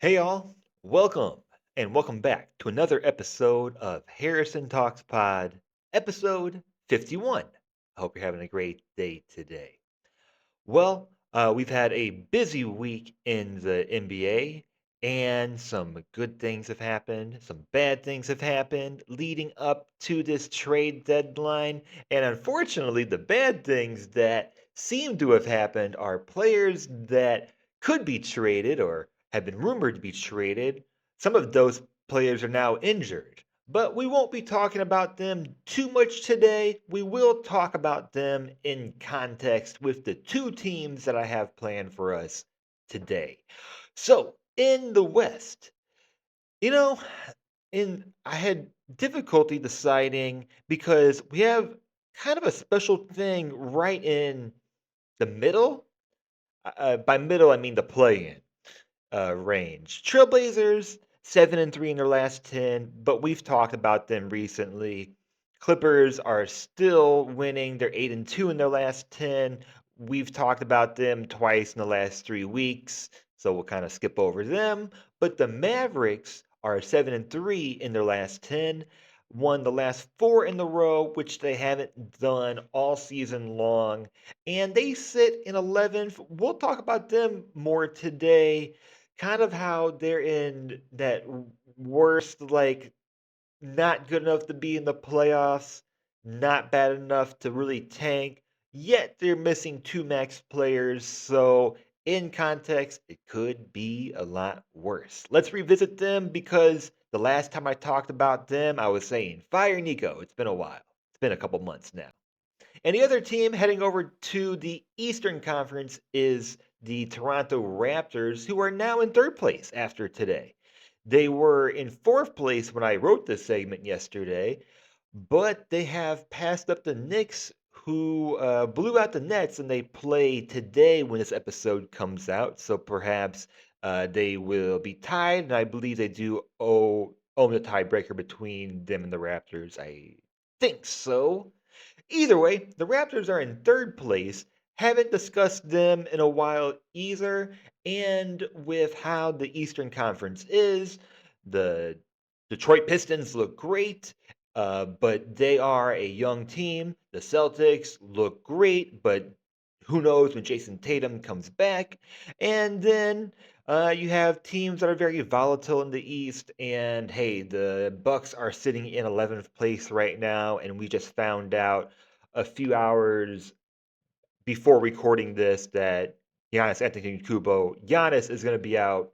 Hey y'all, welcome and welcome back to another episode of Harrison Talks Pod, episode 51. I hope you're having a great day today. We've had a busy week in the NBA, and some good things have happened, some bad things have happened leading up to this trade deadline. And unfortunately, the bad things that seem to have happened are players that could be traded or have been rumored to be traded. Some of those players are now injured. But we won't be talking about them too much today. We will talk about them in context with the two teams that I have planned for us today. So, in the West, you know, I had difficulty deciding because we have kind of a special thing right in the middle. By middle, I mean the play-in range. Trailblazers 7-3 in their last 10, but we've talked about them recently. Clippers are still winning. They're 8-2 in their last 10. We've talked about them twice in the last 3 weeks, so we'll kind of skip over them. But the Mavericks are 7-3 in their last 10, won the last 4 in a row, which they haven't done all season long, and they sit in 11th. We'll talk about them more today, kind of how they're in that worst, like, not good enough to be in the playoffs, not bad enough to really tank, yet they're missing two max players. So, in context, it could be a lot worse. Let's revisit them because the last time I talked about them, I was saying, fire Nico. It's been a while, it's been a couple months now. And the other team heading over to the Eastern Conference is the Toronto Raptors, who are now in third place after today. They were in fourth place when I wrote this segment yesterday, but they have passed up the Knicks, who blew out the Nets, and they play today when this episode comes out. So perhaps they will be tied, and I believe they do own the tiebreaker between them and the Raptors. I think so. Either way, the Raptors are in third place. Haven't discussed them in a while either. And with how the Eastern Conference is, the Detroit Pistons look great, but they are a young team. The Celtics look great, but who knows when Jason Tatum comes back. And then you have teams that are very volatile in the East, and hey, the Bucks are sitting in 11th place right now, and we just found out a few hours before recording this that Giannis Antetokounmpo, Giannis is going to be out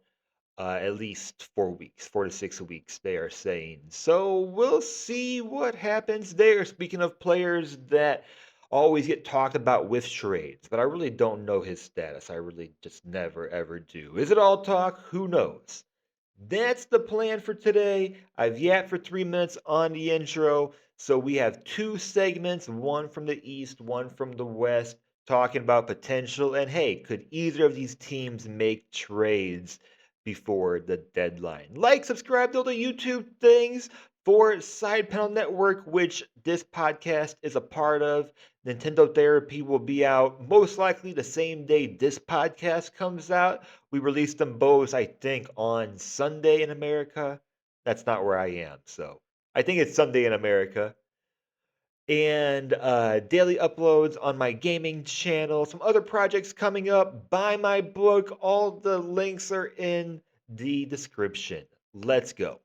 at least 4 weeks, 4 to 6 weeks, they are saying. So we'll see what happens there. Speaking of players that always get talked about with trades, but I really don't know his status. I really just never ever do. Is it all talk? Who knows? That's the plan for today. I've yapped for 3 minutes on the intro. So we have two segments, one from the East, one from the West, talking about potential. And hey, could either of these teams make trades before the deadline? Like, subscribe to all the YouTube things for Side Panel Network, which this podcast is a part of. Nintendo Therapy will be out most likely the same day this podcast comes out. We released them both, I think, on Sunday in America. That's not where I am, so I think it's Sunday in America. And daily uploads on my gaming channel, some other projects coming up. Buy my book. All the links are in the description. Let's go.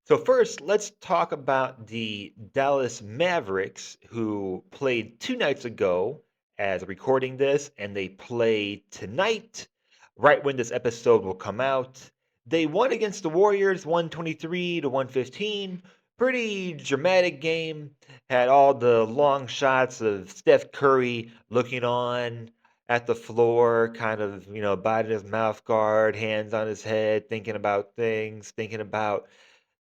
So first, let's talk about the Dallas Mavericks, who played 2 nights ago as recording this, and they play tonight, right when this episode will come out. They won against the Warriors 123 to 115. Pretty dramatic game. Had all the long shots of Steph Curry looking on at the floor, kind of, biting his mouth guard, hands on his head, thinking about things, thinking about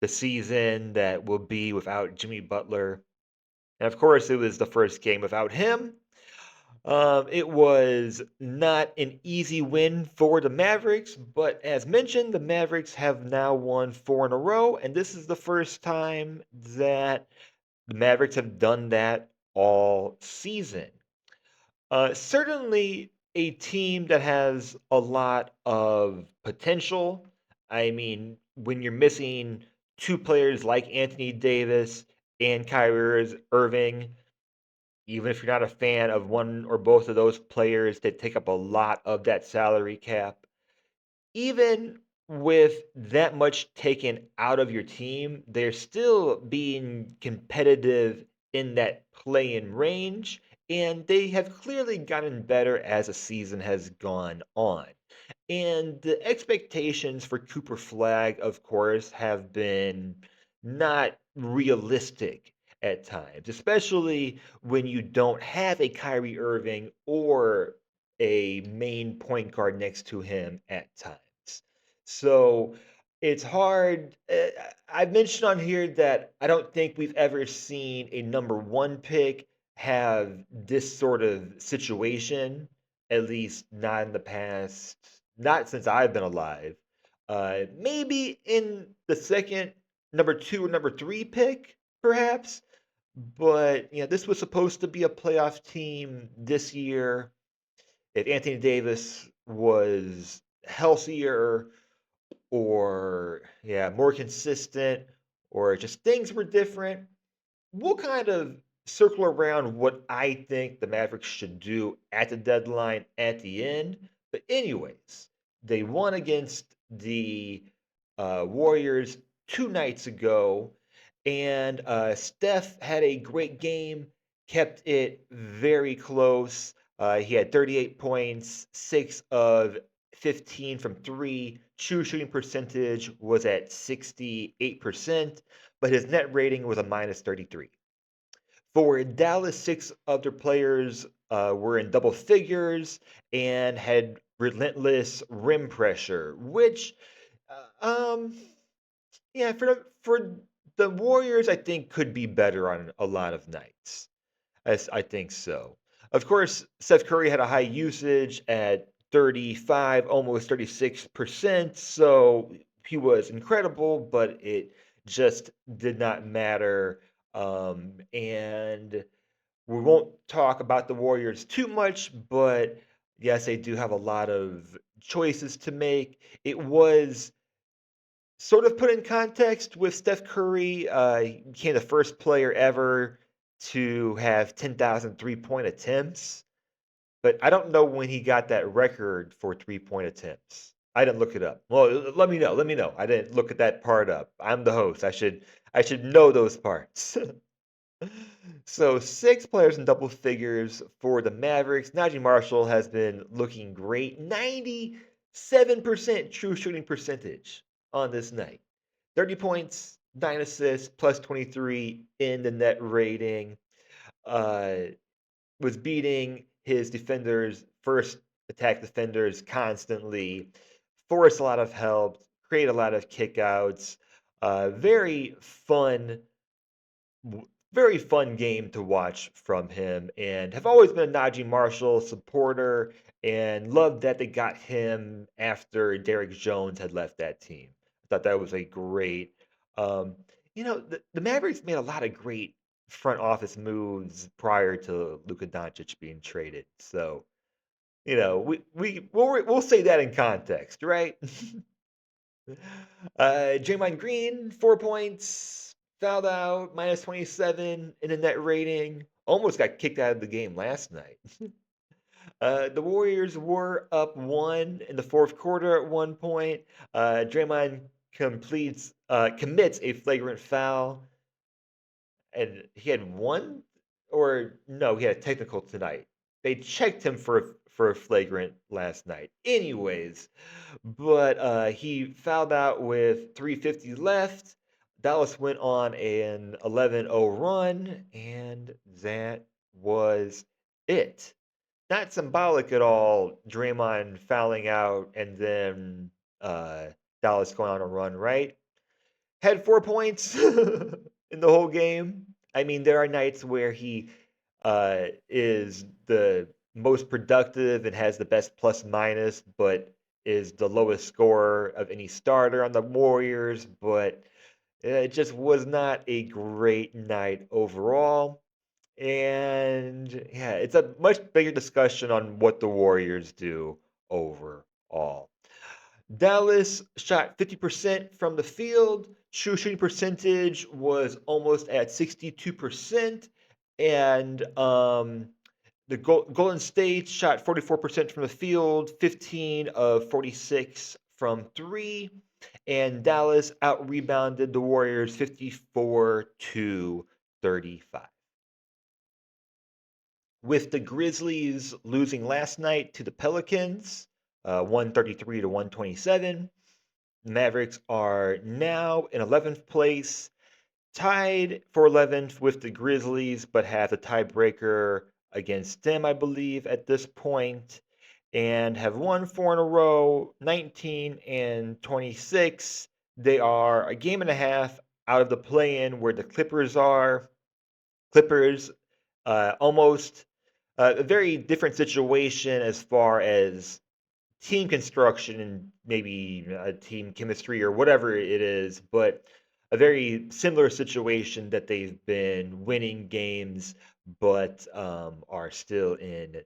the season that will be without Jimmy Butler. And of course, it was the first game without him. It was not an easy win for the Mavericks, but as mentioned, the Mavericks have now won 4 in a row, and this is the first time that the Mavericks have done that all season. Certainly, a team that has a lot of potential. I mean, when you're missing two players like Anthony Davis and Kyrie Irving, even if you're not a fan of one or both of those players that take up a lot of that salary cap, even with that much taken out of your team, they're still being competitive in that play-in range, and they have clearly gotten better as the season has gone on. And the expectations for Cooper Flag, of course, have been not realistic at times, especially when you don't have a Kyrie Irving or a main point guard next to him at times. So it's hard. I've mentioned on here that I don't think we've ever seen a number one pick have this sort of situation, at least not in the past, not since I've been alive. Maybe in the second, number two or number three pick, perhaps. But this was supposed to be a playoff team this year. If Anthony Davis was healthier, or more consistent, or just things were different, we'll kind of circle around what I think the Mavericks should do at the deadline at the end. But anyways, they won against the Warriors 2 nights ago, and Steph had a great game, kept it very close. He had 38 points, 6 of 15 from three. True shooting percentage was at 68%, but his net rating was a minus 33. For Dallas, six of their players were in double figures and had relentless rim pressure, which, yeah, for the Warriors, I think could be better on a lot of nights. I think so. Of course, Seth Curry had a high usage at 35, almost 36%, so he was incredible, but it just did not matter. And we won't talk about the Warriors too much, but yes, they do have a lot of choices to make. It was sort of put in context with Steph Curry. He became the first player ever to have 10,000 three-point attempts, but I don't know when he got that record for three-point attempts. I didn't look it up. Well, let me know. Let me know. I didn't look at that part up. I'm the host. I should know those parts. So six players in double figures for the Mavericks. Najee Marshall has been looking great. 97% true shooting percentage on this night. 30 points, 9 assists, plus 23 in the net rating. Uh, was beating his defenders, first attack defenders constantly, forced a lot of help, create a lot of kickouts. Very fun very fun game to watch from him, and have always been a Najee Marshall supporter and loved that they got him after Derrick Jones had left that team. I thought that was a great. Um, the Mavericks made a lot of great front office moves prior to Luka Doncic being traded. So, we'll say that in context, right? Draymond Green, 4 points, fouled out, minus 27 in the net rating. Almost got kicked out of the game last night. The Warriors were up one in the fourth quarter at one point. Draymond commits a flagrant foul, and he had one, or no, he had a technical tonight. They checked him for a flagrant last night. Anyways, but he fouled out with 3:50 left. Dallas went on an 11-0 run, and that was it. Not symbolic at all, Draymond fouling out and then Dallas going on a run, right? Had 4 points in the whole game. I mean, there are nights where he is the most productive and has the best plus minus, but is the lowest scorer of any starter on the Warriors. But it just was not a great night overall. And yeah, it's a much bigger discussion on what the Warriors do overall. Dallas shot 50% from the field. True shooting percentage was almost at 62%. And the Golden State shot 44% from the field, 15 of 46 from three. And Dallas out rebounded the Warriors 54 to 35. With the Grizzlies losing last night to the Pelicans, 133 to 127, the Mavericks are now in 11th place, tied for 11th with the Grizzlies, but have a tiebreaker against them, I believe, at this point, and have won four in a row, 19 and 26. They are a game and a half out of the play-in where the Clippers are. Clippers almost a very different situation as far as team construction and maybe team chemistry or whatever it is, but a very similar situation that they've been winning games, but are still in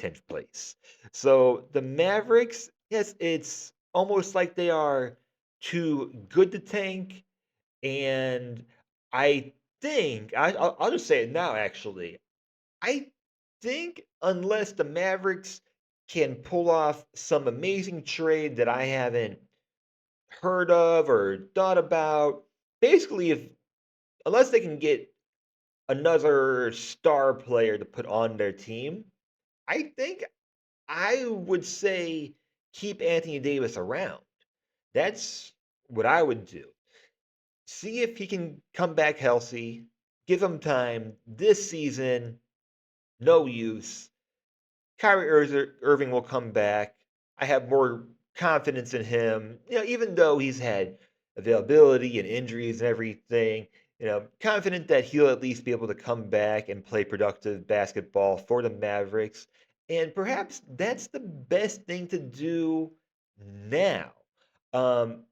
10th place. So the Mavericks, yes, it's almost like they are too good to tank. And I think, I'll just say it now, actually. I think unless the Mavericks can pull off some amazing trade that I haven't heard of or thought about, basically, if unless they can get another star player to put on their team, I think I would say keep Anthony Davis around. That's what I would do. See if he can come back healthy. Give him time. This season, no use. Irving will come back. I have more confidence in him. Even though he's had availability and injuries and everything, confident that he'll at least be able to come back and play productive basketball for the Mavericks. And perhaps that's the best thing to do now. Um,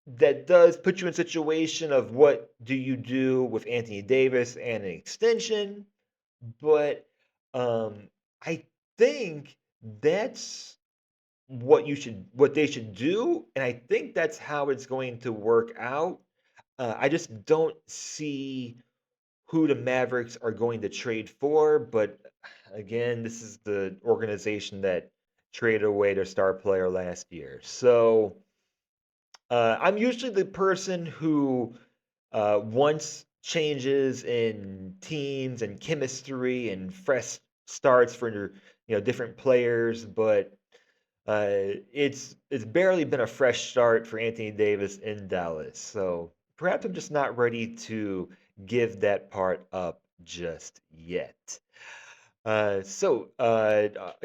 that does put you in a situation of what do you do with Anthony Davis and an extension, but um, I think that's what they should do, and I think that's how it's going to work out. I just don't see who the Mavericks are going to trade for, but again, this is the organization that traded away their star player last year. So I'm usually the person who wants changes in teams and chemistry and fresh starts for different players, but it's barely been a fresh start for Anthony Davis in Dallas. So perhaps I'm just not ready to give that part up just yet. A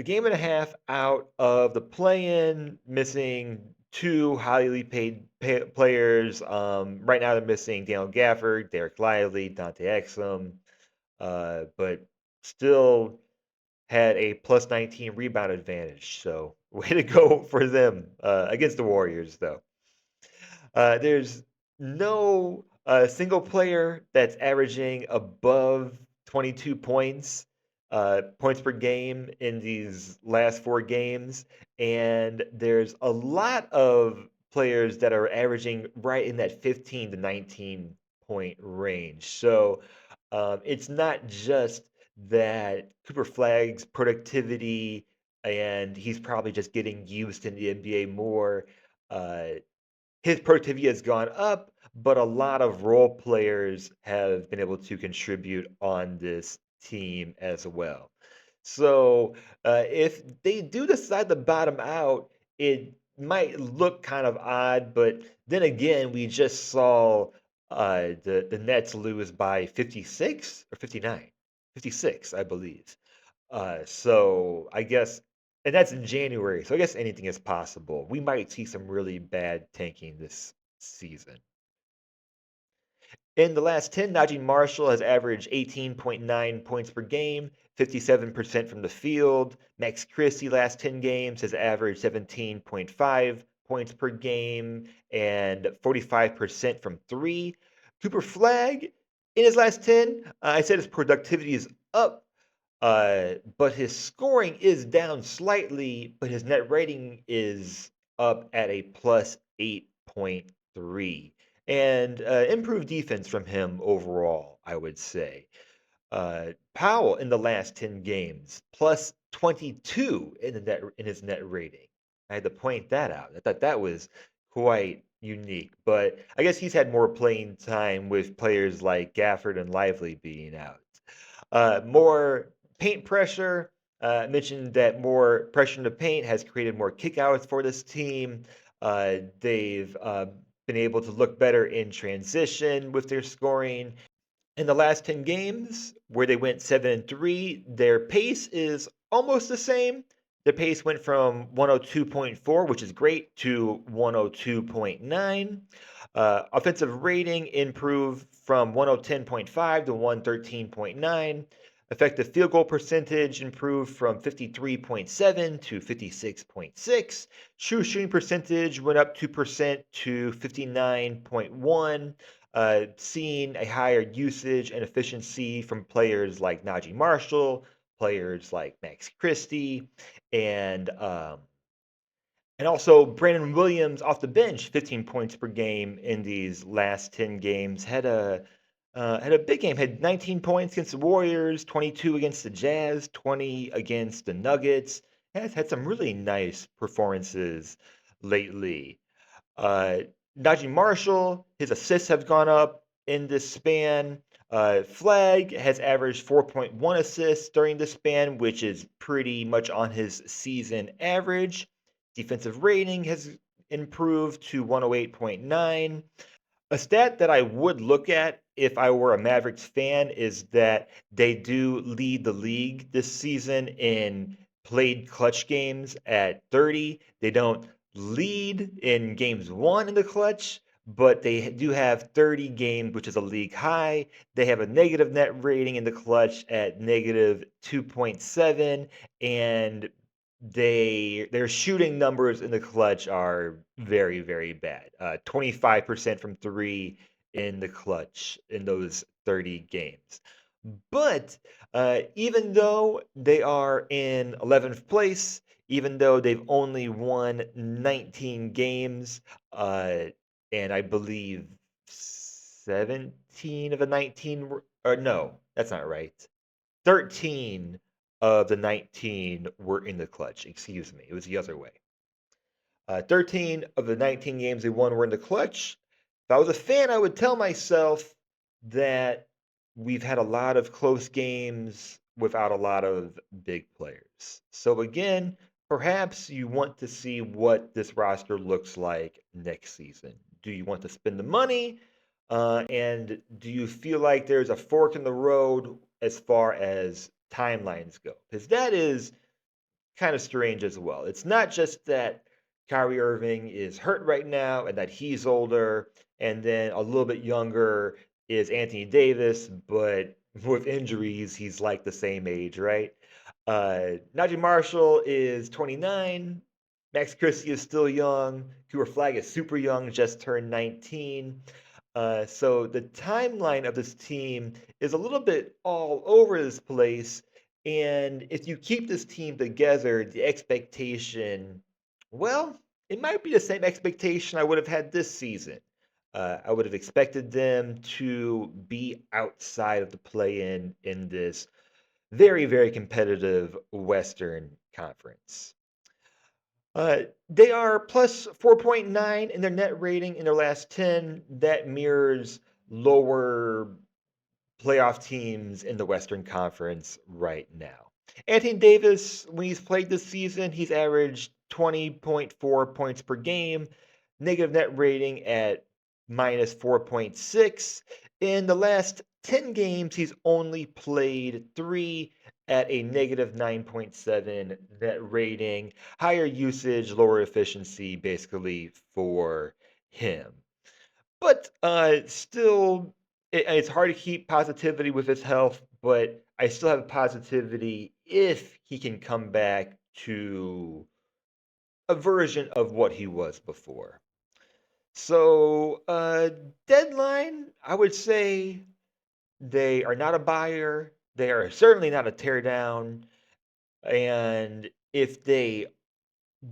game and a half out of the play-in, missing two highly paid players. Right now, they're missing Daniel Gafford, Derek Lively, Dante Exum, but still had a plus 19 rebound advantage. So, way to go for them against the Warriors, though. There's no single player that's averaging above 22 points per game in these last four games. And there's a lot of players that are averaging right in that 15 to 19 point range. So it's not just that Cooper Flag's productivity and he's probably just getting used in the NBA more. Uh, his productivity has gone up, but a lot of role players have been able to contribute on this team as well. So if they do decide to bottom out, it might look kind of odd, but then again, we just saw the Nets lose by 56 or 59, 56, I believe. So I guess, and that's in January. So I guess anything is possible. We might see some really bad tanking this season. In the last 10, Najee Marshall has averaged 18.9 points per game, 57% from the field. Max Christie, last 10 games, has averaged 17.5 points per game and 45% from three. Cooper Flag In his last 10, I said his productivity is up, but his scoring is down slightly, but his net rating is up at a plus 8.3. And improved defense from him overall, I would say. Powell in the last 10 games, plus 22 in his net rating. I had to point that out. I thought that was quite unique, but I guess he's had more playing time with players like Gafford and Lively being out. More paint pressure. Mentioned that more pressure in the paint has created more kickouts for this team. They've been able to look better in transition with their scoring. In the last 10 games, where they went 7-3, their pace is almost the same. Their pace went from 102.4, which is great, to 102.9. Offensive rating improved from 110.5 to 113.9. Effective field goal percentage improved from 53.7 to 56.6. True shooting percentage went up 2% to 59.1. Seeing a higher usage and efficiency from players like Najee Marshall, players like Max Christie, and um, and also Brandon Williams off the bench, 15 points per game in these last 10 games. Had a big game. Had 19 points against the Warriors, 22 against the Jazz, 20 against the Nuggets. Has had some really nice performances lately. Uh, Najee Marshall, his assists have gone up in this span. Flag has averaged 4.1 assists during this span, which is pretty much on his season average. Defensive rating has improved to 108.9. A stat that I would look at if I were a Mavericks fan is that they do lead the league this season in played clutch games at 30. They don't lead in games won in the clutch, but they do have 30 games, which is a league high. They have a negative net rating in the clutch at negative 2.7, and their shooting numbers in the clutch are very, very bad. 25% from three in the clutch in those 30 games. But even though they are in 11th place, even though they've only won 19 games, uh, and I believe 17 of the 19 or no, that's not right. 13 of the 19 were in the clutch. Excuse me. It was the other way. 13 of the 19 games they won were in the clutch. If I was a fan, I would tell myself that we've had a lot of close games without a lot of big players. So, again, perhaps you want to see what this roster looks like next season. Do you want to spend the money? And do you feel like there's a fork in the road as far as timelines go? Because that is kind of strange as well. It's not just that Kyrie Irving is hurt right now and that he's older, and then a little bit younger is Anthony Davis, but with injuries, he's like the same age, right? Najee Marshall is 29. Max Christie is still young. Cooper Flag is super young, just turned 19. So the timeline of this team is a little bit all over this place. And if you keep this team together, the expectation, well, it might be the same expectation I would have had this season. I would have expected them to be outside of the play in this very, very competitive Western Conference. They are plus 4.9 in their net rating in their last 10. That mirrors lower playoff teams in the Western Conference right now. Anthony Davis, when he's played this season, he's averaged 20.4 points per game, negative net rating at minus 4.6. In the last 10 games, he's only played three at a negative 9.7 net rating. Higher usage, lower efficiency, basically, for him. But still, it's hard to keep positivity with his health, but I still have positivity if he can come back to a version of what he was before. So, deadline, I would say They are not a buyer. They are certainly not a teardown. And if they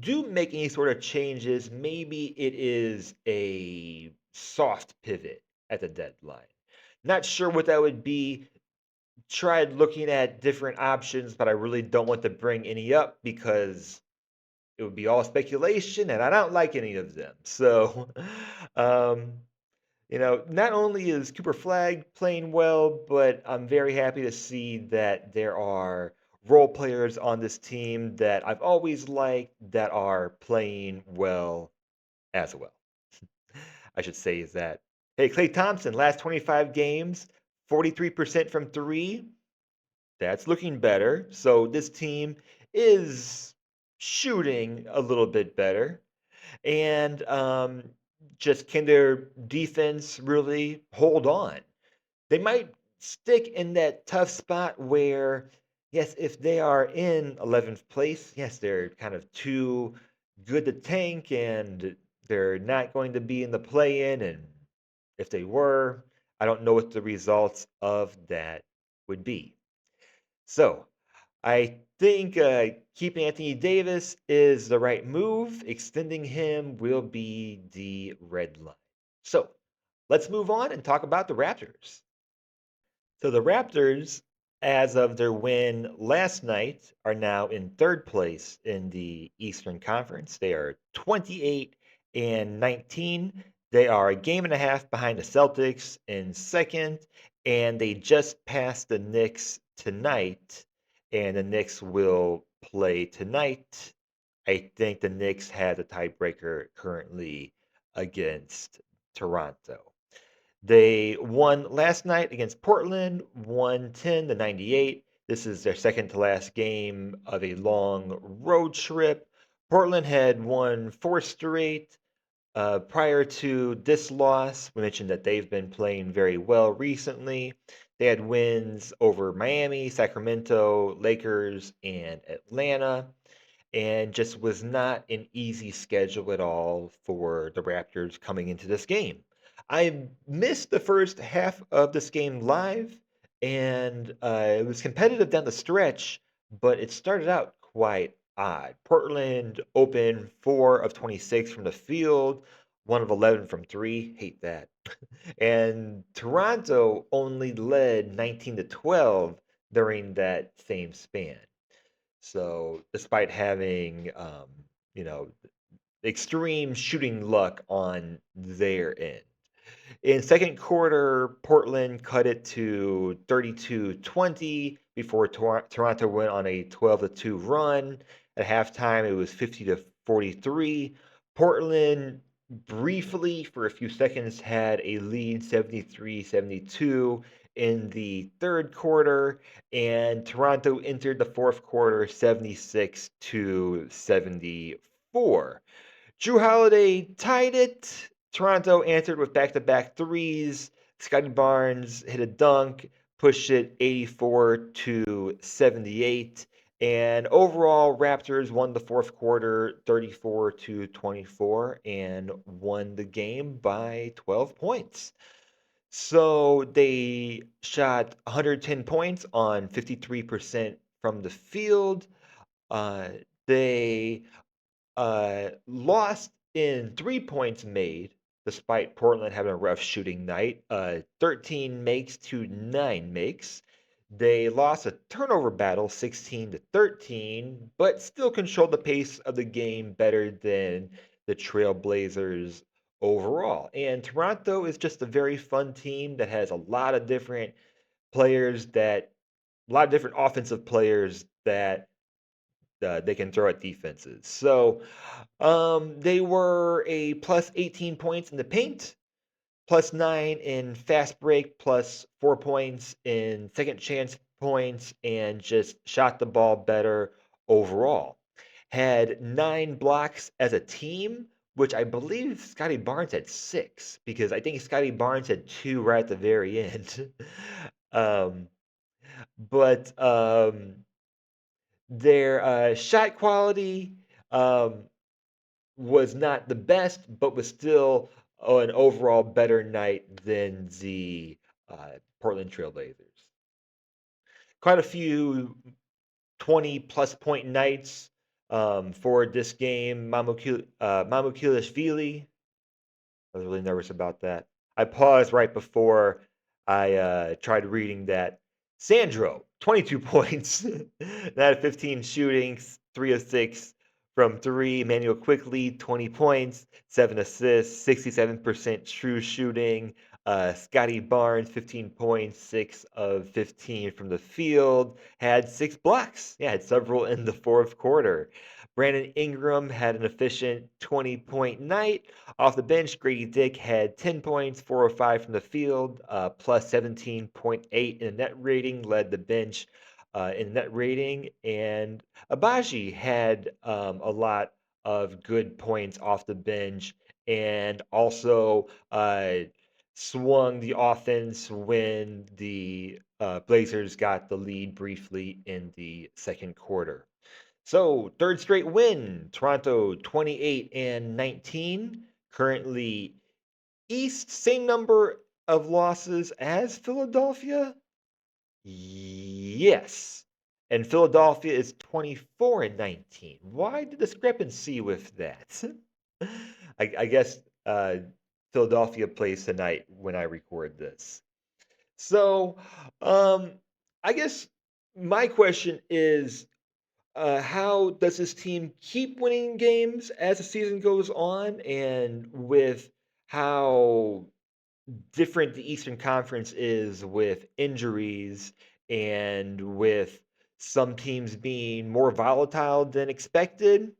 do make any sort of changes, maybe it is a soft pivot at the deadline. Not sure what that would be. Tried looking at different options, but I really don't want to bring any up because it would be all speculation and I don't like any of them. So, um, not only is Cooper Flag playing well, but I'm very happy to see that there are role players on this team that I've always liked that are playing well as well. I should say is that, hey, Klay Thompson, last 25 games, 43% from three. That's looking better. So this team is shooting a little bit better. And just can their defense really hold on? They might stick in that tough spot where, yes, if they are in 11th place, yes, they're kind of too good to tank and they're not going to be in the play in. And if they were, I don't know what the results of that would be. So I think keeping Anthony Davis is the right move. Extending him will be the red line. So let's move on and talk about the Raptors. So the Raptors, as of their win last night, are now in third place in the Eastern Conference. They are 28 and 19. They are a game and a half behind the Celtics in second, and they just passed the Knicks tonight, and the Knicks will play tonight. I think the Knicks have the tiebreaker currently against Toronto. They won last night against Portland, 110 to 98. This is their second to last game of a long road trip. Portland had won four straight. Prior to this loss, we mentioned that they've been playing very well recently. They had wins over Miami, Sacramento, Lakers, and Atlanta, and just was not an easy schedule at all for the Raptors coming into this game. I missed the first half of this game live, and it was competitive down the stretch, but it started out quite odd. Portland opened 4 of 26 from the field, 1 of 11 from 3. Hate that. And Toronto only led 19 to 12 during that same span. So despite having, you know, extreme shooting luck on their end. In second quarter, Portland cut it to 32-20 before Toronto went on a 12-2 run. At halftime, it was 50 to 43. Portland briefly, for a few seconds, had a lead 73-72 in the third quarter, and Toronto entered the fourth quarter 76 to 74. Drew Holiday tied it. Toronto answered with back-to-back threes. Scotty Barnes hit a dunk, pushed it 84 to 78. And overall, Raptors won the fourth quarter 34 to 24 and won the game by 12 points. So they shot 110 points on 53% from the field. Uh, they lost in 3 points made, despite Portland having a rough shooting night. 13 makes to 9 makes. They lost a turnover battle 16 to 13, but still controlled the pace of the game better than the Trailblazers overall. And Toronto is just a very fun team that has a lot of different players that, a lot of different offensive players that they can throw at defenses. So they were a plus 18 points in the paint, plus 9 in fast break, plus 4 points in second chance points, and just shot the ball better overall. Had 9 blocks as a team, which I believe Scotty Barnes had 6, because I think Scotty Barnes had 2 right at the very end. um, but their shot quality um, was not the best, but was still an overall better night than the Portland Trail Blazers. Quite a few 20-plus point nights for this game. Mamukilishvili, I was really nervous about that. I paused right before I tried reading that. Sandro, 22 points, 9 of 15 shooting, 3 of 6 from 3. Emmanuel Quickly, 20 points, 7 assists, 67% true shooting. Scotty Barnes, 15 points, 6 of 15 from the field, had 6 blocks. Yeah, had several in the fourth quarter. Brandon Ingram had an efficient 20-point night. Off the bench, Grady Dick had 10 points, 405 from the field, plus 17.8 in the net rating, led the bench in net rating. And Abaji had a lot of good points off the bench and also swung the offense when the Blazers got the lead briefly in the second quarter. So, third straight win. Toronto 28 and 19. Currently East, same number of losses as Philadelphia? Yes. And Philadelphia is 24 and 19. Why the discrepancy with that? I guess Philadelphia plays tonight when I record this. So, um, I guess my question is how does this team keep winning games as the season goes on? And with how different the Eastern Conference is with injuries and with some teams being more volatile than expected,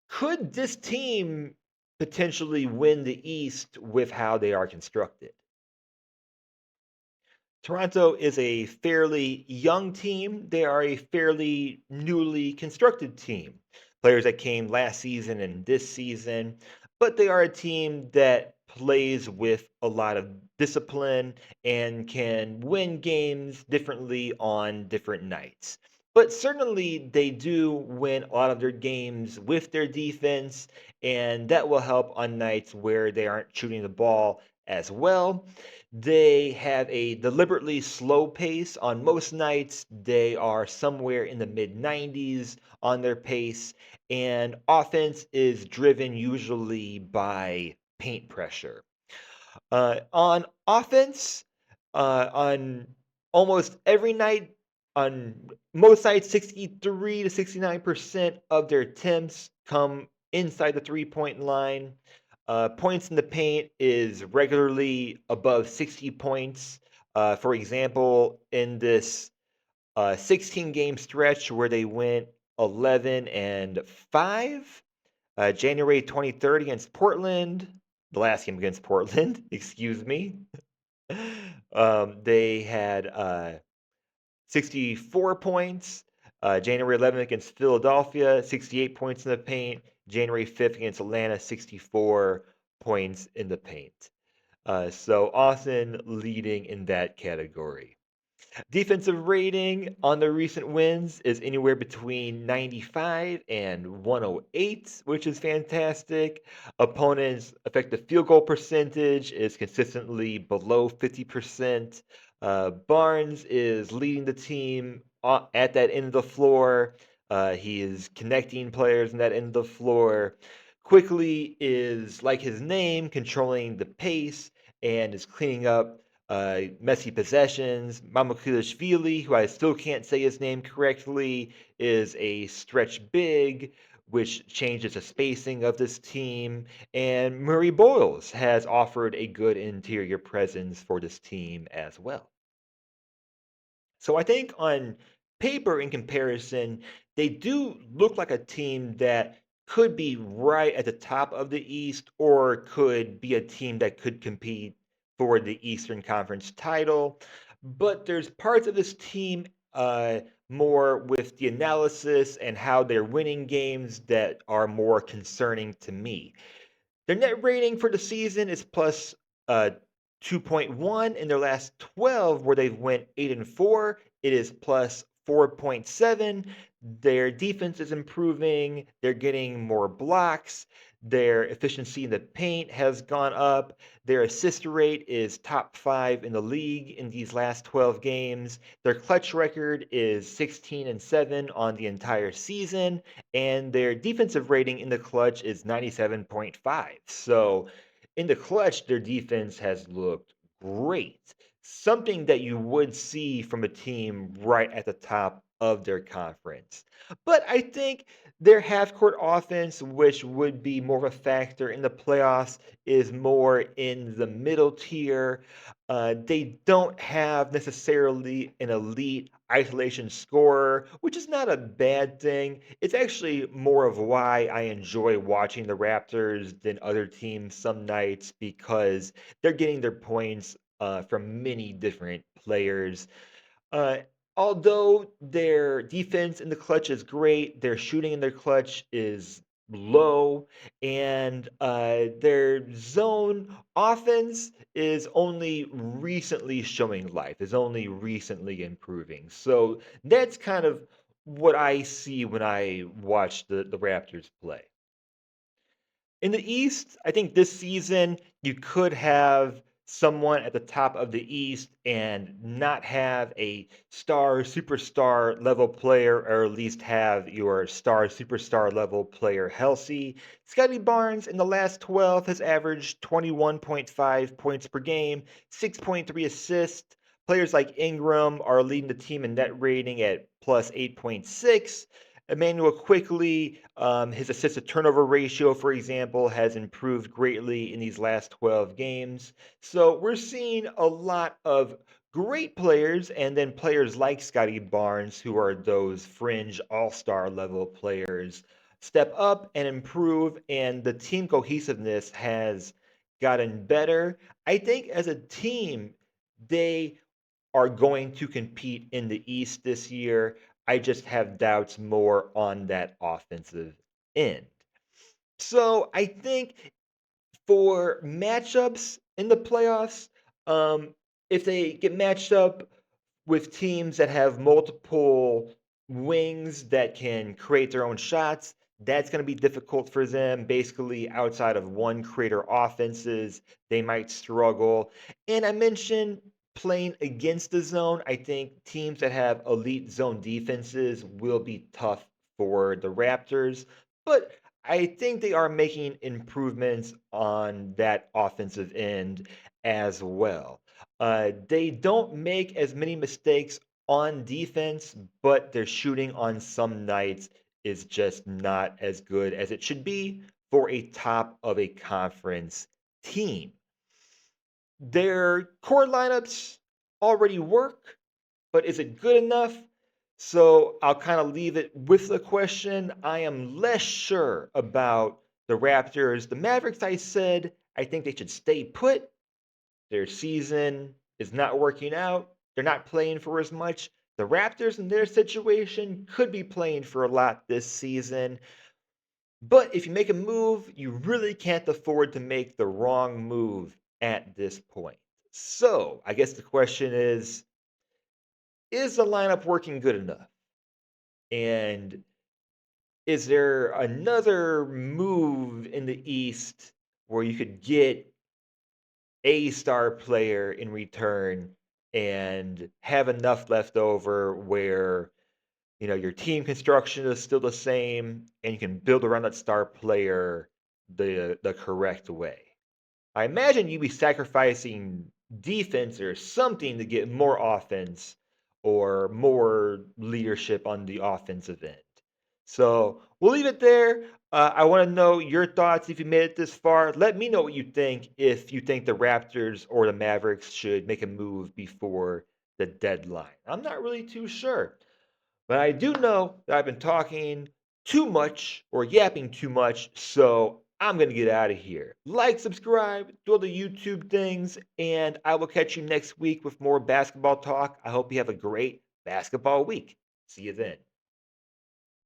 could this team potentially win the East with how they are constructed? Toronto is a fairly young team. They are a fairly newly constructed team. Players that came last season and this season, but they are a team that plays with a lot of discipline and can win games differently on different nights. But certainly they do win a lot of their games with their defense, and that will help on nights where they aren't shooting the ball as well. They have a deliberately slow pace. On most nights, they are somewhere in the mid 90s on their pace, and offense is driven usually by paint pressure. On offense, on almost every night, on most nights, 63 to 69% of their attempts come inside the 3-point line. Points in the paint is regularly above 60 points. For example, in this 16 game stretch where they went 11 and 5, January 23rd against Portland, the last game against Portland, excuse me. They had 64 points. January 11th against Philadelphia, 68 points in the paint. January 5th against Atlanta, 64 points in the paint. So Austin leading in that category. Defensive rating on the recent wins is anywhere between 95 and 108, which is fantastic. Opponents' effective field goal percentage is consistently below 50%. Barnes is leading the team at that end of the floor. He is connecting players in that end of the floor. Quickly is, like his name, controlling the pace and is cleaning up messy possessions. Mamukulishvili, who I still can't say his name correctly, is a stretch big, which changes the spacing of this team. And Murray Boyles has offered a good interior presence for this team as well. So I think on paper, in comparison, they do look like a team that could be right at the top of the East or could be a team that could compete for the Eastern Conference title. But there's parts of this team more with the analysis and how they're winning games that are more concerning to me. Their net rating for the season is plus 2.1. In their last 12, where they've went 8 and 4, it is plus 4.7. Their defense is improving. They're getting more blocks. Their efficiency in the paint has gone up. Their assist rate is top 5 in the league in these last 12 games. Their clutch record is 16-7 on the entire season, and their defensive rating in the clutch is 97.5. So, in the clutch, their defense has looked great. Something that you would see from a team right at the top of their conference. But I think their half court offense, which would be more of a factor in the playoffs, is more in the middle tier. They don't have necessarily an elite isolation scorer, which is not a bad thing. It's actually more of why I enjoy watching the Raptors than other teams some nights because they're getting their points from many different players. Uh, Although their defense in the clutch is great, their shooting in their clutch is low, and their zone offense is only recently showing life, is only recently improving. So that's kind of what I see when I watch the Raptors play. In the East, I think this season you could have someone at the top of the East and not have a star superstar level player, or at least have your star superstar level player healthy. Scotty Barnes in the last 12 has averaged 21.5 points per game, 6.3 assists. Players like Ingram are leading the team in net rating at plus 8.6. Emmanuel quickly, his assist to turnover ratio, for example, has improved greatly in these last 12 games. So we're seeing a lot of great players, and then players like Scotty Barnes, who are those fringe all star level players, step up and improve, and the team cohesiveness has gotten better. I think as a team, they are going to compete in the East this year. I just have doubts more on that offensive end. So I think for matchups in the playoffs, um, if they get matched up with teams that have multiple wings that can create their own shots, that's going to be difficult for them. Basically, outside of one creator offenses, they might struggle. And I mentioned playing against the zone. I think teams that have elite zone defenses will be tough for the Raptors, but I think they are making improvements on that offensive end as well. They don't make as many mistakes on defense, but their shooting on some nights is just not as good as it should be for a top of a conference team. Their core lineups already work, but is it good enough? So I'll kind of leave it with the question. I am less sure about the Raptors. The Mavericks, I said, I think they should stay put. Their season is not working out. They're not playing for as much. The Raptors, in their situation, could be playing for a lot this season. But if you make a move, you really can't afford to make the wrong move at this point. So I guess the question is the lineup working good enough? And is there another move in the East where you could get a star player in return and have enough left over where your team construction is still the same and you can build around that star player the correct way? I imagine you'd be sacrificing defense or something to get more offense or more leadership on the offensive end. So we'll leave it there. I want to know your thoughts if you made it this far. Let me know what you think if you think the Raptors or the Mavericks should make a move before the deadline. I'm not really too sure. But I do know that I've been talking too much or yapping too much, so I'm going to get out of here. Like, subscribe, do all the YouTube things, and I will catch you next week with more basketball talk. I hope you have a great basketball week. See you then.